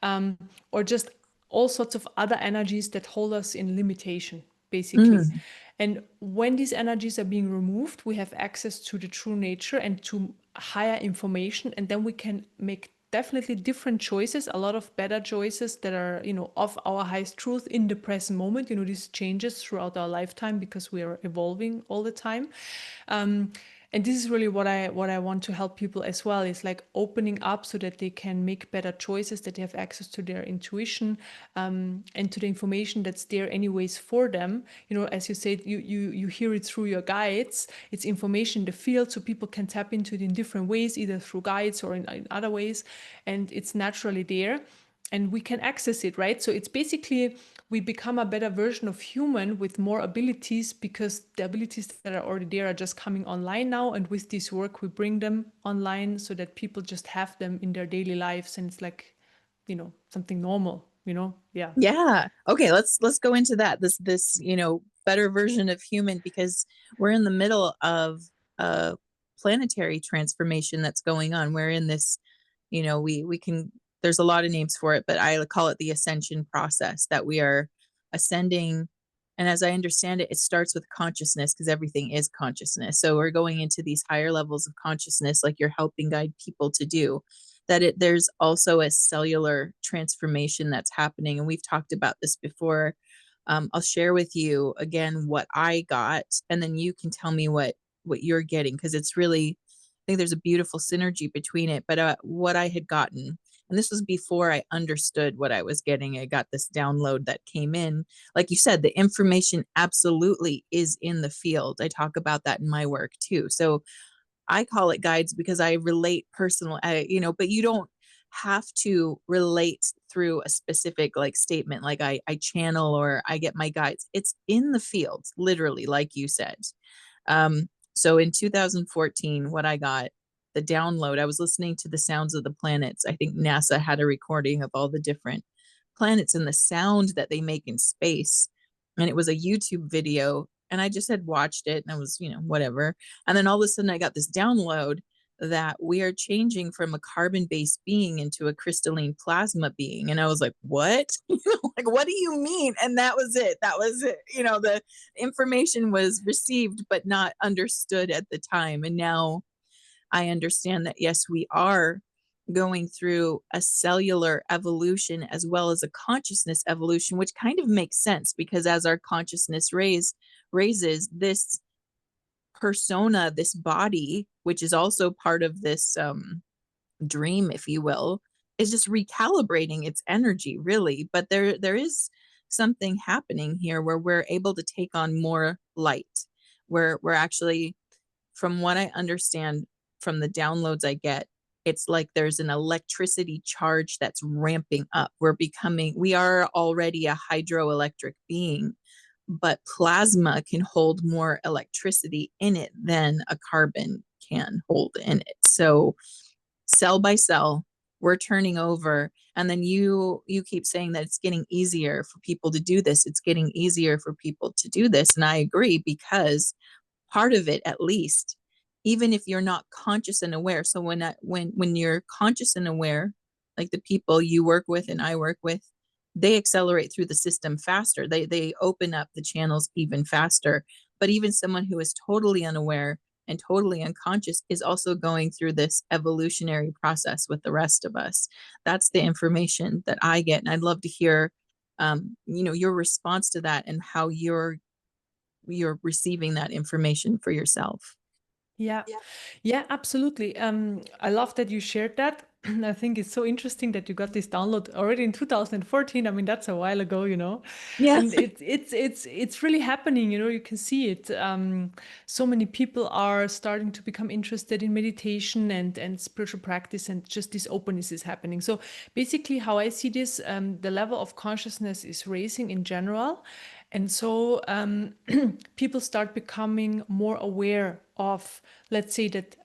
or just all sorts of other energies that hold us in limitation, basically.
Mm.
And when these energies are being removed, we have access to the true nature and to higher information, and then we can make definitely different choices, a lot of better choices that are, of our highest truth in the present moment. This changes throughout our lifetime because we are evolving all the time. Um, and this is really what I want to help people as well, is like opening up so that they can make better choices, that they have access to their intuition, and to the information that's there anyways for them. As you said, you hear it through your guides. It's information in the field, so people can tap into it in different ways, either through guides or in other ways, and it's naturally there and we can access it, right? So it's basically we become a better version of human with more abilities, because the abilities that are already there are just coming online now, and with this work we bring them online so that people just have them in their daily lives, and it's like, something normal, yeah.
Yeah. Okay, let's go into that. This, better version of human because we're in the middle of a planetary transformation that's going on. We're in this, we can there's a lot of names for it, but I call it the ascension process that we are ascending. And as I understand it, it starts with consciousness because everything is consciousness. So we're going into these higher levels of consciousness like you're helping guide people to do there's also a cellular transformation that's happening. And we've talked about this before. I'll share with you again what I got, and then you can tell me what you're getting because it's really, I think there's a beautiful synergy between it. But what I had gotten, and this was before I understood what I was getting. I got this download that came in. Like you said, the information absolutely is in the field. I talk about that in my work too. So I call it guides because I relate personal, but you don't have to relate through a specific like statement, like I channel or I get my guides. It's in the field, literally, like you said. So in 2014, what I got, the download, I was listening to the sounds of the planets. I think NASA had a recording of all the different planets and the sound that they make in space. and it was a YouTube video, and I just had watched it and I was, whatever. And then all of a sudden I got this download that we are changing from a carbon-based being into a crystalline plasma being. And I was like, what? Like, what do you mean? And that was it. That was it. The information was received but not understood at the time. And now I understand that, yes, we are going through a cellular evolution as well as a consciousness evolution, which kind of makes sense because as our consciousness raises this persona, this body, which is also part of this dream, if you will, is just recalibrating its energy, really. But there is something happening here where we're able to take on more light. We're actually, from what I understand from the downloads I get, it's like there's an electricity charge that's ramping up. We are already a hydroelectric being, but plasma can hold more electricity in it than a carbon can hold in it. So cell by cell, we're turning over. And then you keep saying that it's getting easier for people to do this. It's getting easier for people to do this. And I agree, because part of it, at least, even if you're not conscious and aware. So when you're conscious and aware, like the people you work with and I work with, they accelerate through the system faster. They open up the channels even faster. But even someone who is totally unaware and totally unconscious is also going through this evolutionary process with the rest of us. That's the information that I get, and I'd love to hear your response to that and how you're receiving that information for yourself.
Yeah, yeah, absolutely. I love that you shared that. I think it's so interesting that you got this download already in 2014. I mean, that's a while ago,
Yeah.
and it's really happening. You can see it. So many people are starting to become interested in meditation and spiritual practice, and just this openness is happening. So basically, how I see this, the level of consciousness is raising in general, and so people start becoming more aware of, let's say that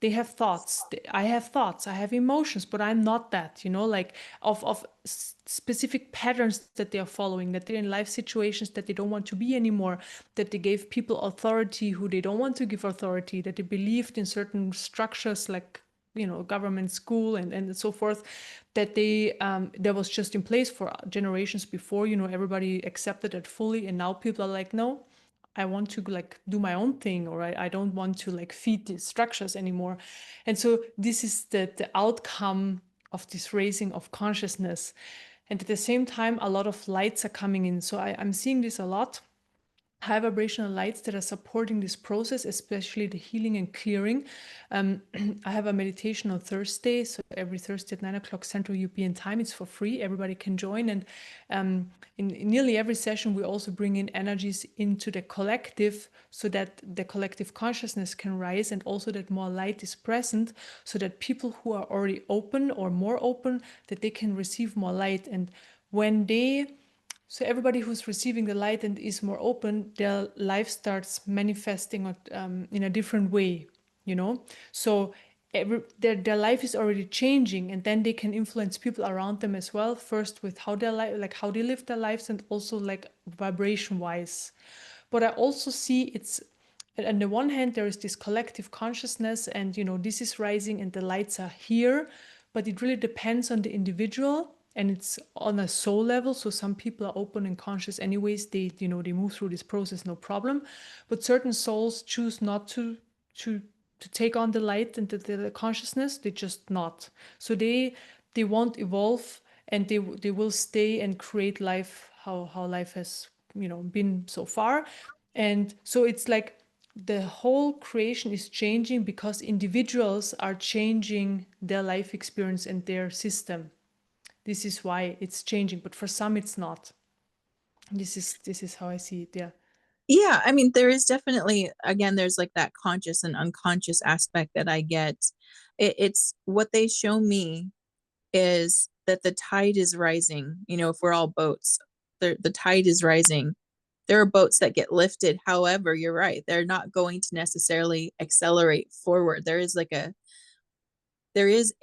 they have thoughts. I have thoughts, I have emotions, but I'm not that, like of specific patterns that they are following, that they're in life situations that they don't want to be anymore, that they gave people authority who they don't want to give authority, that they believed in certain structures like government, school, and so forth, that that was just in place for generations before. Everybody accepted it fully, and now people are like, no, I want to like do my own thing, or I don't want to like feed these structures anymore. And so this is the outcome of this raising of consciousness. And at the same time, a lot of lights are coming in. So I'm seeing this a lot, high vibrational lights that are supporting this process, especially the healing and clearing. I have a meditation on Thursday, so every Thursday at 9 o'clock Central European Time. It's for free. Everybody can join. And in nearly every session, we also bring in energies into the collective so that the collective consciousness can rise, and also that more light is present, so that people who are already open or more open, that they can receive more light. And when so everybody who's receiving the light and is more open, their life starts manifesting in a different way. So their life is already changing, and then they can influence people around them as well. First with how their life, like how they live their lives, and also like vibration wise. But I also see it's, on the one hand, there is this collective consciousness, and this is rising and the lights are here, but it really depends on the individual, and it's on a soul level. So some people are open and conscious anyways, they move through this process no problem, but certain souls choose not to to take on the light and the consciousness. They just not, so they won't evolve, and they will stay and create life how life has been so far. And so it's like the whole creation is changing because individuals are changing their life experience and their system. This is why it's changing, but for some it's not. This is how I see it. Yeah.
Yeah, I mean, there is definitely, again, there's like that conscious and unconscious aspect that I get. It's what they show me is that the tide is rising. If we're all boats, the tide is rising. There are boats that get lifted. However, you're right, they're not going to necessarily accelerate forward. There is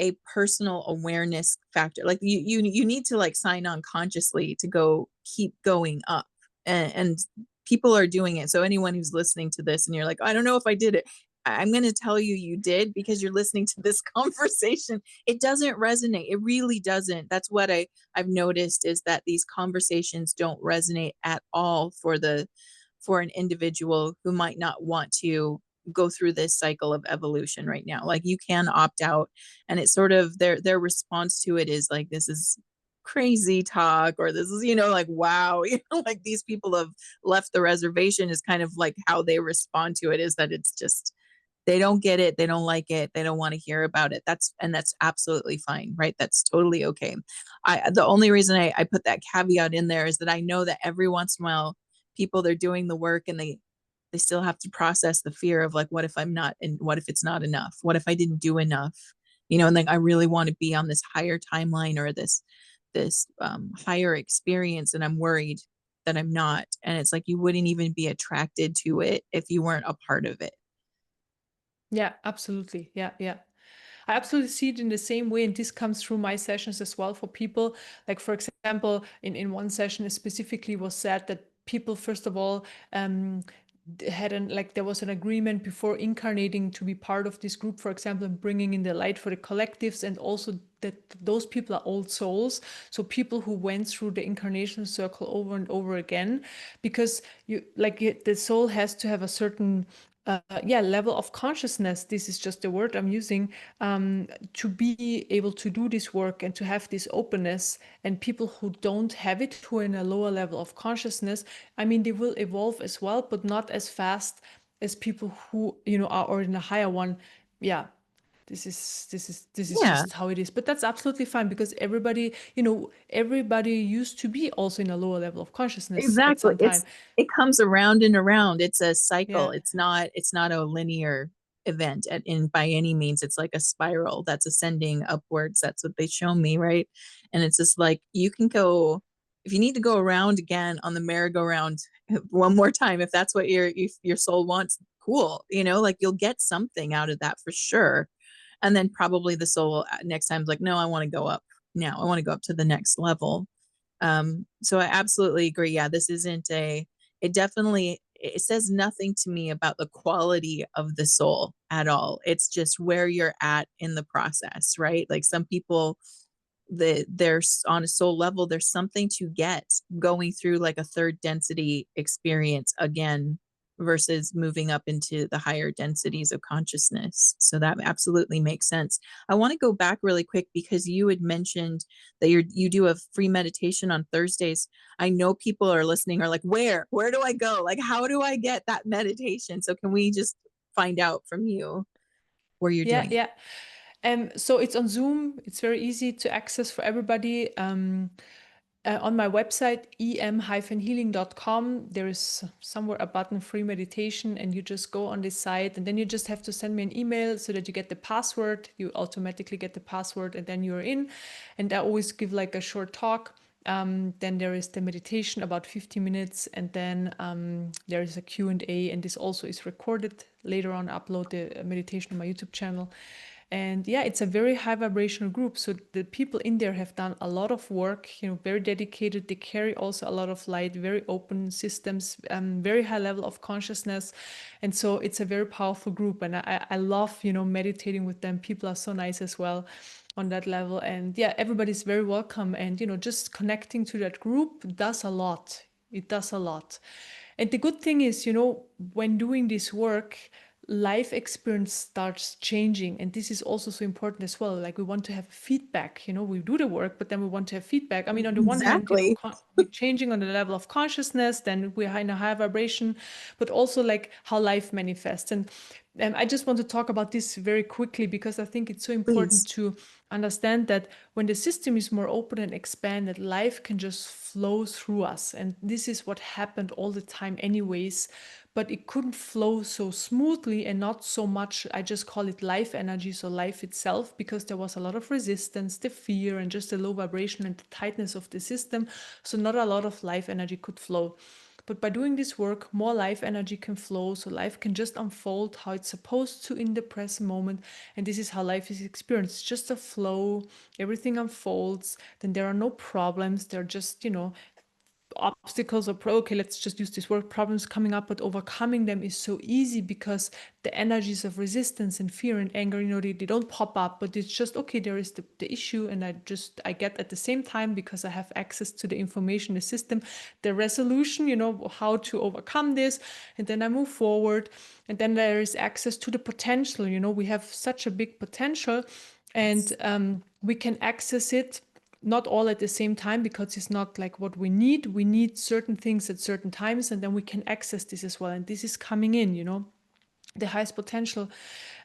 a personal awareness factor. Like you need to like sign on consciously to go keep going up. and people are doing it. So anyone who's listening to this and you're like, I don't know if I did it, I'm going to tell you you did, because you're listening to this conversation. It doesn't resonate. It really doesn't. That's what I've noticed, is that these conversations don't resonate at all for an individual who might not want to go through this cycle of evolution right now. Like, you can opt out, and it's sort of their response to it is like, this is crazy talk, or this is, like, wow, like these people have left the reservation, is kind of like how they respond to it, is that it's just, they don't get it, they don't like it, they don't want to hear about it. That's absolutely fine, right? That's totally okay. The only reason I put that caveat in there is that I know that every once in a while, people, they're doing the work, and they still have to process the fear of like, what if I'm not, and what if it's not enough, what if I didn't do enough, and like, I really want to be on this higher timeline, or this higher experience, and I'm worried that I'm not. And it's like, you wouldn't even be attracted to it if you weren't a part of it.
Yeah, absolutely. Yeah, yeah. I absolutely see it in the same way, and this comes through my sessions as well for people. Like, for example, in one session, it specifically was said that people, first of all, had like there was an agreement before incarnating to be part of this group, for example, and bringing in the light for the collectives, and also that those people are old souls, so people who went through the incarnation circle over and over again, because the soul has to have a certain level of consciousness. This is just the word I'm using, to be able to do this work and to have this openness. And people who don't have it, who are in a lower level of consciousness, I mean, they will evolve as well, but not as fast as people who, are or in a higher one. Yeah, this is
Yeah,
just how it is. But that's absolutely fine, because everybody used to be also in a lower level of consciousness at
exactly.
some time.
It comes around and around. It's a cycle.
Yeah.
It's not a linear event in by any means. It's like a spiral that's ascending upwards. That's what they show me, right? And it's just like, you can go, if you need to go around again on the merry-go-round one more time, if that's what your soul wants, cool. Like, you'll get something out of that for sure. And then probably the soul next time is like, no, I want to go up now. I want to go up to the next level. So I absolutely agree. Yeah, this isn't it definitely, it says nothing to me about the quality of the soul at all. It's just where you're at in the process, right? Like, some people, there's on a soul level, there's something to get going through like a third density experience again, versus moving up into the higher densities of consciousness. So that absolutely makes sense. I want to go back really quick, because you had mentioned that you do a free meditation on Thursdays. I know people are listening are like, where do I go, like, how do I get that meditation? So can we just find out from you where you're
Yeah,
doing it?
yeah. So it's on Zoom. It's very easy to access for everybody. On my website, em-healing.com, there is somewhere a button, free meditation, and you just go on this site, and then you just have to send me an email so that you get the password. You automatically get the password, and then you're in. And I always give like a short talk. Then there is the meditation, about 50 minutes, and then there is a Q&A, and this also is recorded. Later on, I upload the meditation on my YouTube channel. And yeah, it's a very high vibrational group. So the people in there have done a lot of work, very dedicated. They carry also a lot of light, very open systems, very high level of consciousness. And so it's a very powerful group. And I love, meditating with them. People are so nice as well on that level. And yeah, everybody's very welcome. And, just connecting to that group does a lot. It does a lot. And the good thing is, when doing this work, life experience starts changing. And this is also so important as well. Like, we want to have feedback, we do the work, but then we want to have feedback. I mean, on the one hand,
Exactly.
we're changing on the level of consciousness, then we're in a higher vibration, but also like how life manifests. And I just want to talk about this very quickly, because I think it's so important
Please.
to understand that when the system is more open and expanded, life can just flow through us. And this is what happened all the time, anyways. But it couldn't flow so smoothly, and not so much, I just call it life energy, so life itself, because there was a lot of resistance, the fear, and just the low vibration and the tightness of the system. So, not a lot of life energy could flow. But by doing this work, more life energy can flow, so life can just unfold how it's supposed to in the present moment. And this is how life is experienced, just a flow, everything unfolds, then there are no problems, they're just, obstacles or okay, let's just use this word, problems coming up, but overcoming them is so easy because the energies of resistance and fear and anger, they don't pop up, but it's just okay, there is the issue, and I get at the same time, because I have access to the information, the system, the resolution, how to overcome this, and then I move forward. And then there is access to the potential. We have such a big potential, and we can access it not all at the same time, because it's not like what we need. We need certain things at certain times, and then we can access this as well. And this is coming in, the highest potential.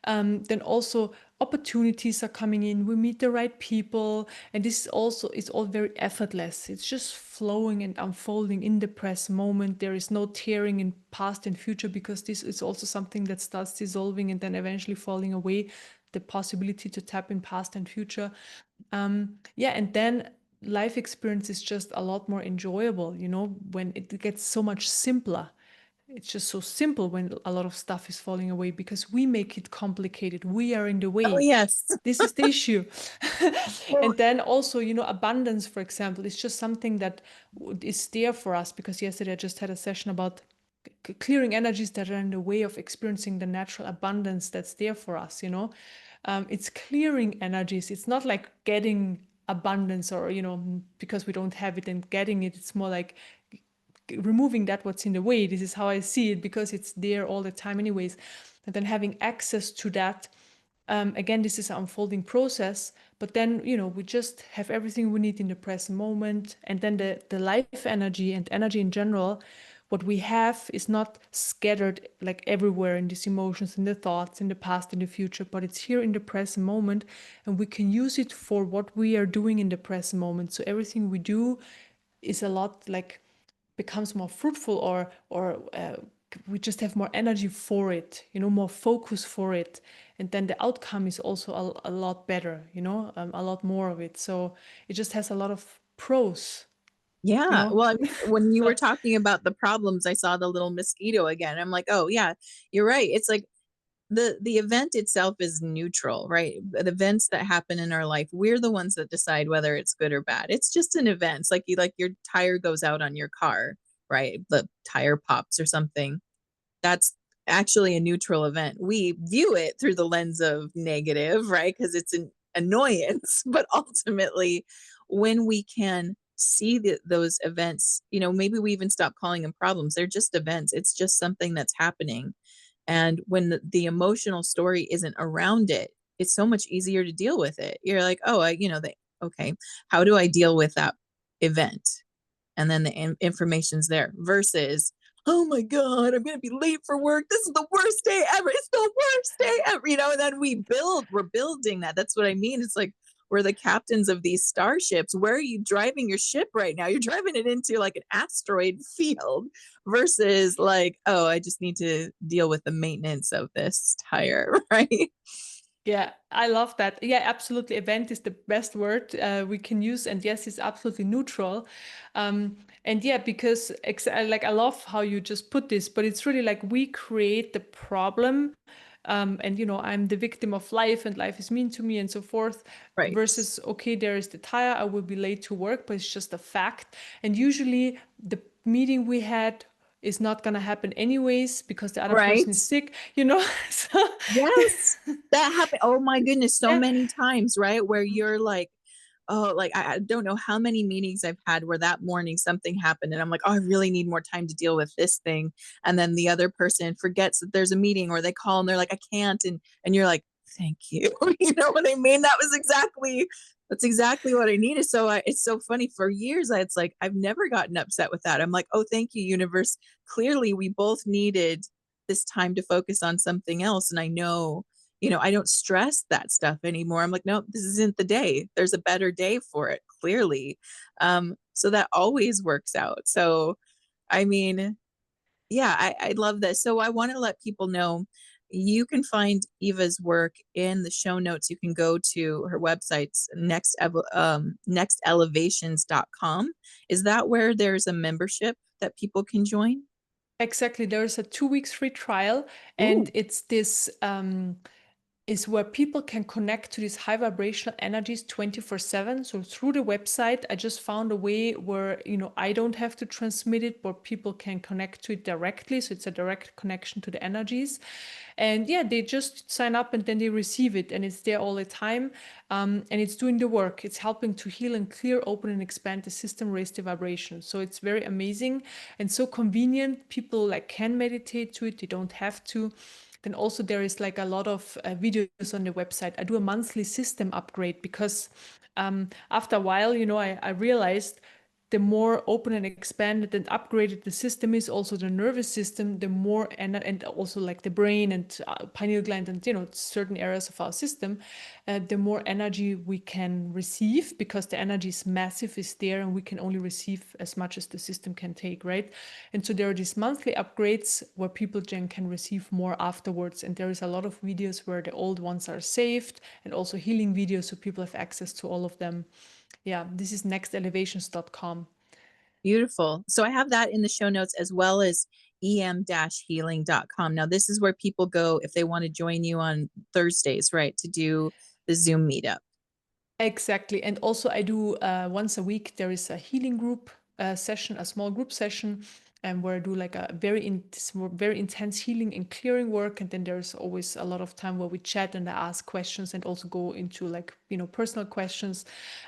Then also opportunities are coming in. We meet the right people, and this is also, it's all very effortless. It's just flowing and unfolding in the present moment. There is no tearing in past and future, because this is also something that starts dissolving and then eventually falling away. The possibility to tap in past and future. Yeah, and then life experience is just a lot more enjoyable, when it gets so much simpler. It's just so simple when a lot of stuff is falling away, because we make it complicated. We are in the
Oh,
way.
yes.
This is the issue. And then also, abundance, for example, is just something that is there for us, because yesterday I just had a session about clearing energies that are in the way of experiencing the natural abundance that's there for us. It's clearing energies. It's not like getting abundance, or because we don't have it and getting it. It's more like removing that what's in the way. This is how I see it, because it's there all the time anyways. And then having access to that, again, this is an unfolding process, but then we just have everything we need in the present moment. And then the life energy and energy in general, what we have is not scattered like everywhere in these emotions, in the thoughts, in the past, in the future, but it's here in the present moment, and we can use it for what we are doing in the present moment. So everything we do is a lot like becomes more fruitful, or we just have more energy for it, more focus for it, and then the outcome is also a lot better, a lot more of it. So it just has a lot of pros, you
Yeah.
know.
Well, I mean, when you were
So
talking about the problems, I saw the little mosquito again. I'm like, oh yeah, you're right. It's like the event itself is neutral, right? The events that happen in our life, we're the ones that decide whether it's good or bad. It's just an event. It's like your tire goes out on your car, right? The tire pops or something. That's actually a neutral event. We view it through the lens of negative, right? Because it's an annoyance. But ultimately, when we can see those events, maybe we even stop calling them problems. They're just events. It's just something that's happening. And when the emotional story isn't around it, it's so much easier to deal with it. You're like, oh, okay, how do I deal with that event? And then the information's there versus, oh my God, I'm going to be late for work. This is the worst day ever. It's the worst day ever. And then we're building that. That's what I mean. It's like, we're the captains of these starships. Where are you driving your ship right now? You're driving it into like an asteroid field versus like, oh, I just need to deal with the maintenance of this tire, right?
yeah, I love that. Yeah, absolutely. Event is the best word we can use. And yes, it's absolutely neutral. And yeah, because I love how you just put this, but it's really like we create the problem. And, I'm the victim of life, and life is mean to me, and so forth.
Right.
Versus, okay, there is the tire, I will be late to work, but it's just a fact. And usually the meeting we had is not going to happen anyways, because the other
Right.
person is sick, So,
Yes. That happened. Oh my goodness. So
yeah.
many times, right? Where you're like, oh, like I don't know how many meetings I've had where that morning something happened and I'm like, oh, I really need more time to deal with this thing. And then the other person forgets that there's a meeting, or they call and they're like, I can't. And you're like, thank you. You know what I mean? That's exactly what I needed. So it's so funny. For years, it's like I've never gotten upset with that. I'm like, oh, thank you, universe. Clearly, we both needed this time to focus on something else. And I know, I don't stress that stuff anymore. I'm like, no, this isn't the day. There's a better day for it, clearly. So that always works out. So, I mean, yeah, I love this. So I want to let people know you can find Eva's work in the show notes. You can go to her website's nextelevations.com. Is that where there's a membership that people can join?
Exactly. There's a 2 weeks free trial, and
Ooh,
it's this is where people can connect to these high vibrational energies 24/7. So through the website, I just found a way where, I don't have to transmit it, but people can connect to it directly. So it's a direct connection to the energies. And yeah, they just sign up and then they receive it, and it's there all the time. And it's doing the work. It's helping to heal and clear, open and expand the system, raise the vibration. So it's very amazing and so convenient. People like can meditate to it. They don't have to. Then also there is like a lot of videos on the website. I do a monthly system upgrade because after a while, I realized the more open and expanded and upgraded the system is, also the nervous system, the more and also like the brain and pineal gland and certain areas of our system, the more energy we can receive, because the energy is massive, is there, and we can only receive as much as the system can take, right? And so there are these monthly upgrades where people can receive more afterwards, and there is a lot of videos where the old ones are saved, and also healing videos, so people have access to all of them. Yeah, this is nextelevations.com.
Beautiful. So I have that in the show notes, as well as em-healing.com. Now, this is where people go if they want to join you on Thursdays, right, to do the Zoom meetup.
Exactly. And also I do once a week, there is a healing group session, a small group session, and where I do like a very intense healing and clearing work. And then there's always a lot of time where we chat and I ask questions and also go into like, personal questions.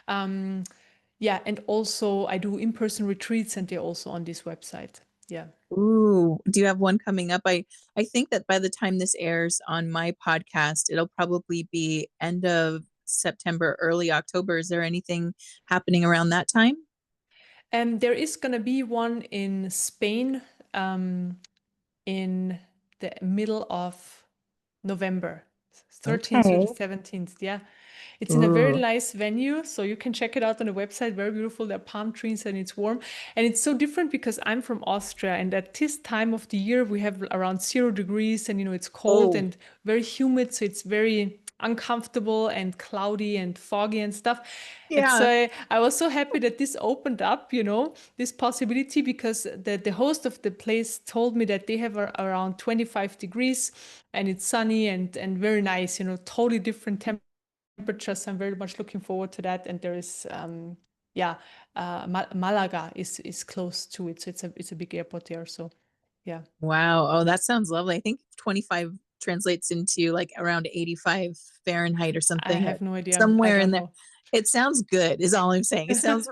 Yeah. And also I do in-person retreats, and they're also on this website. Yeah.
Ooh, do you have one coming up? I think that by the time this airs on my podcast, it'll probably be end of September, early October. Is there anything happening around that time?
And there is going to be one in Spain in the middle of November, 13th through
Okay.
the 17th. Yeah. It's in a very
Ooh.
nice venue, so you can check it out on the website. Very beautiful. There are palm trees and it's warm. And it's so different because I'm from Austria, and at this time of the year we have around 0 degrees, and it's cold
Oh,
and very humid, so it's very uncomfortable and cloudy and foggy and stuff. And so
yeah.
I was so happy that this opened up, this possibility, because the host of the place told me that they have around 25 degrees and it's sunny and very nice, totally different temperatures. I'm very much looking forward to that. And there is, yeah, Malaga is close to it, so it's a big airport there. So, yeah,
Wow. Oh, that sounds lovely. I think 25 translates into like around 85 Fahrenheit or
I
something,
have no idea. I
somewhere in
don't
there.
know.
It sounds good, is all I'm saying. It sounds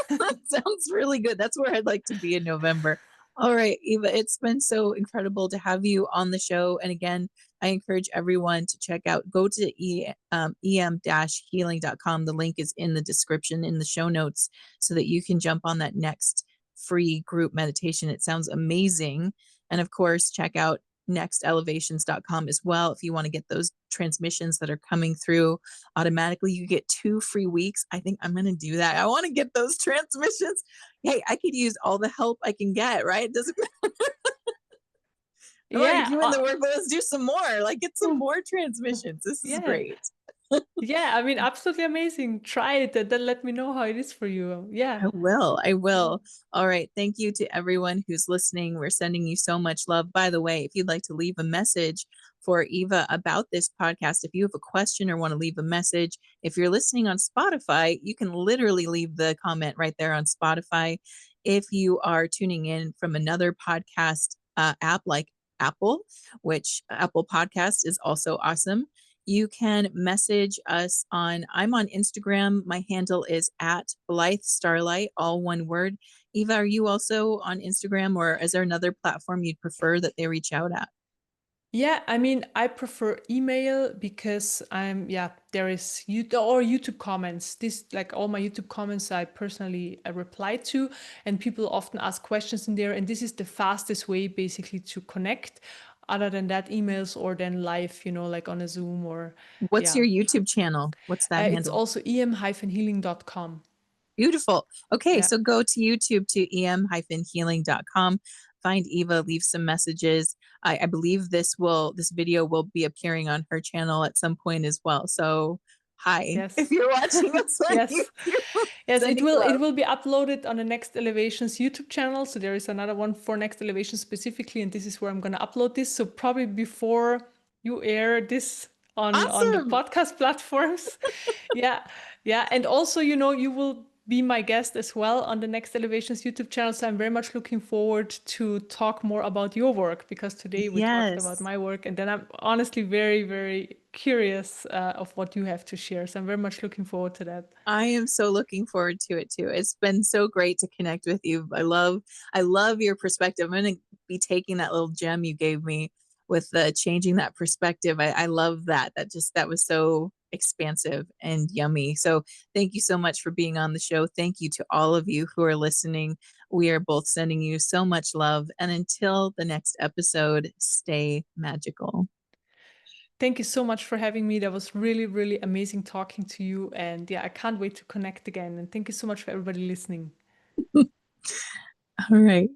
it sounds really good. That's where I'd like to be in November. All right, Eva, it's been so incredible to have you on the show. And again, I encourage everyone to check out, go to em-healing.com. The link is in the description, in the show notes, so that you can jump on that next free group meditation. It sounds amazing. And of course, check out nextelevations.com as well if you want to get those transmissions that are coming through automatically. You get 2 free weeks. I think I'm going to do that. I want to get those transmissions. Hey, I could use all the help I can get, right? It doesn't matter. I'm already
Yeah,
doing the work, but let's do some more. Like, get some more transmissions. This is
yeah,
great.
yeah. I mean, absolutely amazing. Try it and then let me know how it is for you. Yeah.
I will. I will. All right. Thank you to everyone who's listening. We're sending you so much love. By the way, if you'd like to leave a message for Eva about this podcast, if you have a question or want to leave a message, if you're listening on Spotify, you can literally leave the comment right there on Spotify. If you are tuning in from another podcast app like Apple, which Apple Podcast is also awesome, you can message us I'm on Instagram. My handle is at Blythe Starlight, all one word. Eva, are you also on Instagram, or is there another platform you'd prefer that they reach out at?
Yeah, I mean, I prefer email because there is YouTube or YouTube comments. This, like all my YouTube comments, I personally reply to, and people often ask questions in there. And this is the fastest way basically to connect. Other than that, emails or then live, like on a Zoom or,
What's
yeah.
your YouTube channel? What's that
It's
handle?
also em-healing.com.
Beautiful. Okay,
Yeah.
so go to YouTube to em-healing.com. Find Eva, leave some messages. I believe this video will be appearing on her channel at some point as well. So hi, if
Yes.
you're watching us on
Yes.
YouTube,
Yes, it
sending
will
love.
it will be uploaded on the Next Elevations YouTube channel. So there is another one for Next Elevation specifically, and this is where I'm gonna upload this. So probably before you air this on the
Awesome.
podcast platforms. Yeah, yeah, and also, you will be my guest as well on the Next Elevations YouTube channel. So I'm very much looking forward to talk more about your work, because today we talked about
Yes.
my work, and then I'm honestly very, very curious of what you have to share. So I'm very much looking forward to that.
I am so looking forward to it too. It's been so great to connect with you. I love your perspective. I'm going to be taking that little gem you gave me with the changing that perspective. I love that. That was so expansive and yummy. So thank you so much for being on the show. Thank you to all of you who are listening. We are both sending you so much love. And until the next episode, stay magical.
Thank you so much for having me. That was really, really amazing talking to you. And yeah, I can't wait to connect again. And thank you so much for everybody listening.
All right.